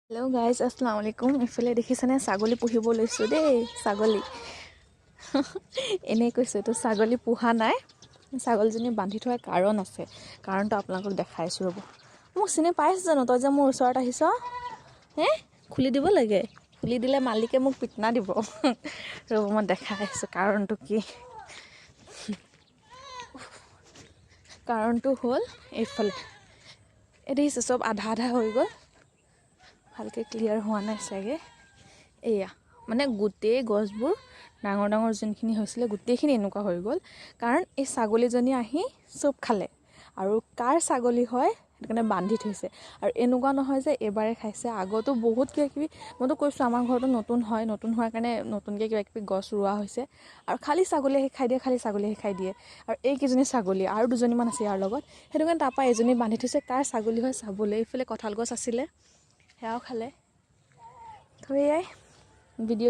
Hello' guys, আসসালামু আলাইকুম। ইফালে দেখিছেনে ছাগলী পুহিব লৈছোঁ দেই। ছাগলী এনেই কৈছোঁ, এইটো ছাগলী পোহা নাই। ছাগলীজনী বান্ধি থোৱাৰ কাৰণ আছে। কাৰণটো আপোনালোকক দেখাইছোঁ ৰ'ব। মোক চিনি পাইছ জানো? তই যে মোৰ ওচৰত আহিছ, হে খুলি দিব লাগে। খুলি দিলে মালিকে মোক পিটনা দিব। ৰ'ব, মই দেখাই আহিছোঁ কাৰণটো কি। কাৰণটো হ'ল এইফালে। এই দেখিছে, চব আধা আধা হৈ গ'ল। ভালকৈ ক্লিয়াৰ হোৱা নাই চাগে। এয়া মানে গোটেই গছবোৰ ডাঙৰ ডাঙৰ যোনখিনি হৈছিলে গোটেইখিনি এনেকুৱা হৈ গ'ল, কাৰণ এই ছাগলীজনী আহি চব খালে। আৰু কাৰ ছাগলী হয় সেইটো কাৰণে বান্ধি থৈছে। আৰু এনেকুৱা নহয় যে এইবাৰে খাইছে, আগতো বহুত কিবা কিবি, মইতো কৈছোঁ আমাৰ ঘৰতো নতুন হয়, নতুন হোৱাৰ কাৰণে নতুনকৈ কিবা কিবি গছ ৰোৱা হৈছে। আৰু খালী ছাগলী আহি খাই দিয়ে, খালী ছাগলী আহি খাই দিয়ে। আৰু এইকেইজনী ছাগলী আৰু দুজনীমান আছে ইয়াৰ লগত, সেইটো কাৰণে তাৰপৰা এজনী বান্ধি থৈছে কাৰ ছাগলী হয় চাবলৈ। এইফালে কঁঠাল গছ আছিলে, সেয়াও খালে। তো এয়াই ভিডিঅ'টো